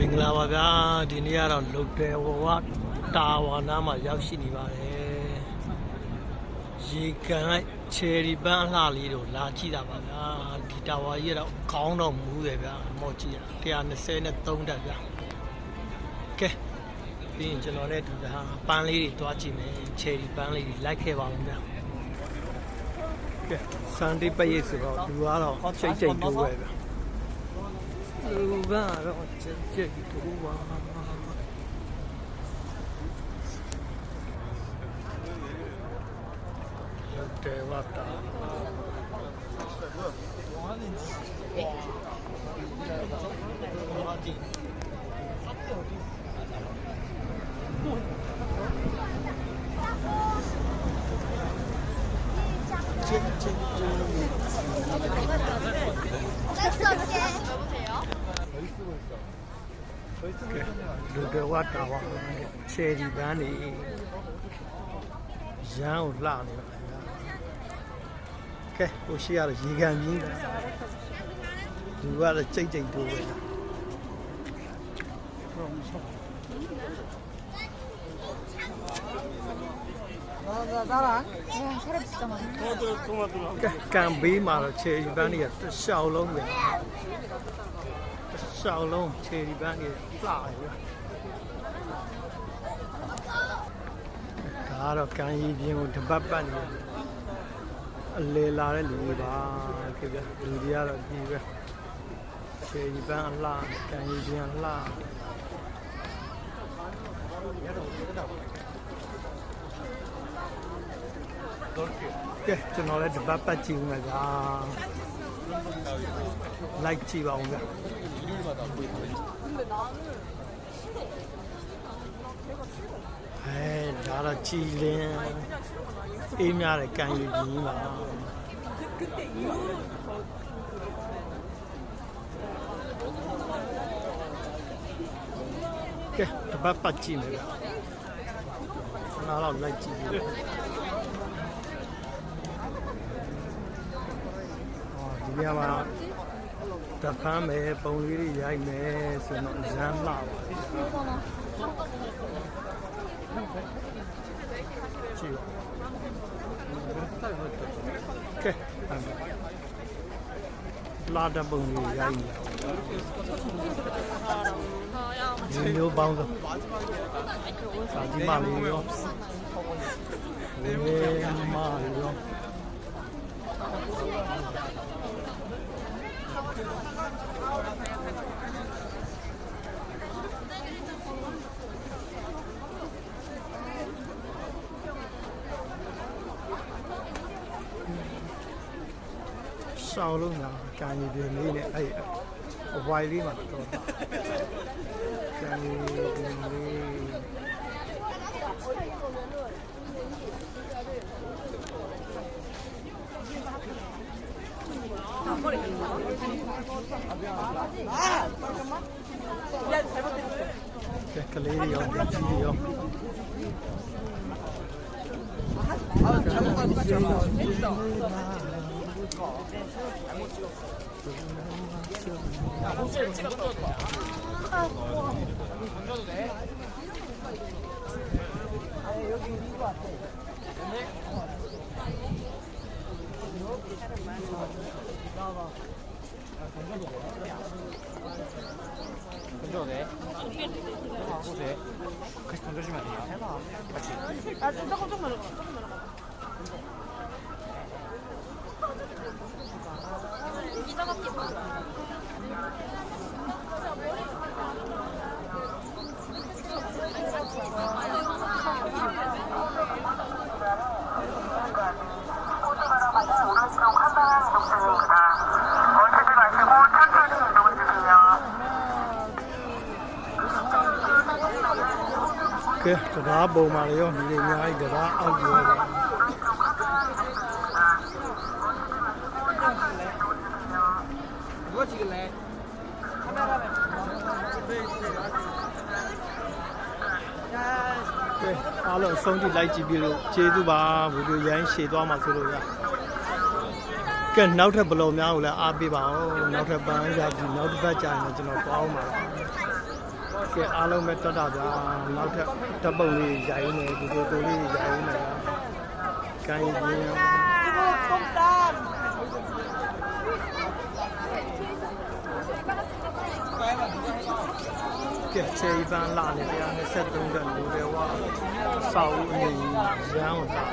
င်္ဂလာပါဗျာဒီနေ့ကတော့လုတ်တယ်ဝဝတာဝါနာမှာရောက်ရှိနေပါတယ်ရေကန်လိုက်ချယ်ရီပန်းအလှလေးတို့လာကြည့်တာပါဗျာဒီတာဝါကြီးကတော့ခေါင်းတော့မူးတယ်ဗျာမော်ကြည့်ရ123တက်ဗျာကဲပြီးရင်ကျွန်တော်လည်းဒီဟာပန်းလေးတွေတွားကြည့်မယ်ချယ်ရီပန်းလေးတွေလိုက်ခဲ့ပါဦးဗျာကဲစန်ဒေးပရိတ်ဆိုတော့သူကတော့ချိတ်ချိတ်တိုးပဲဗျာလူကတော့ချိတ်ချိတ်တိုးပါတေဝတာလူတွေဝတာပါချယ်ရီပန်းနေရန်ကိုလှနေပါကဲဟိုရှိရတော့ရေကန်ပြင်းလူကတော့ကြိတ်ကြိတ်တိုးပဲကန်ဘေးမှာတော့ချယ်ရီပန်းတွေကရှောက်လုံးပဲရှောက်လုံးချယ်ရီပန်းတွေလှတယ်ဗျာဒါကတော့ကန်ရီပြင်းကိုတပတ်ပတ်နေအလေလာတဲ့လူတွေပါခင်ဗျာလူတွေကတော့ဒီပဲချယ်ရီပန်းအလှကန်ရီပြင်းအလှကဲကျွန်တော်လည်းတပတ်ပတ်ကြည့်ဦးမယ်ဗျာလိုက်ကြည့်ပါဦးဗျာဒါတော့ကြည်လင်းအေးများတဲ့ကန်ရီပြင်းပါကဲတပတ်ပတ်ကြည့်မယ်ဗျာနားတော့လိုက်ကြည့်ပြီဒီနေရာမှာတဖမ်းမယ်ပုံလေးတွေရိုက်မယ်ဆိုတော့ဇမ်းလာပါကြည့်ကဲလာတဲ့ပုံလေးရိုက်နေဒီလိုပေါင်းတော့စာကြည့်မှလေးရောဝေးမှရောရှောက်လုံးကကန်ရီပြင်းလေးနဲ့အဲ့အဝိုင်လေးမှာတော့ကန်ရီပြင်းလေးကလေးရောကြီးရော건조네. 호세. 같이 건져주면 돼요. 해봐. 같이. 아, 조금만 넣어. 미자갑기 봐.ကဲတရားပုံမှာရောဒီလိုအများကြီးတရားအောက်ပြောတယ်ဘာကြည့်လဲကဲအားလုံးဆုံးကြည့်လိုက်ကြည့်ပြီးလို့ကျေးဇူးပါဗီဒီယိုရိုင်းရှည်သွားမှာဆိုလို့ရကဲနောက်ထပ်ဘလော်များကိုလည်းအားပေးပါအောင်နောက်ထပ်ပန်းရပြီနောက်တစ်ပတ်ကြာရင်ကျွန်တော်သွားအောင်ပါ ကဲအားလုံးပဲတော်တာဗျာနောက်ထပ်တပ်ပုံလေးရိုင်းနေဒီလိုတိုးလေးရိုင်းနေတာကိုင်းပြင်းကဲချေပန်းလာနေတရား23ကလူတွေဝါစောက်ဦးအနေရန်အောင်တာ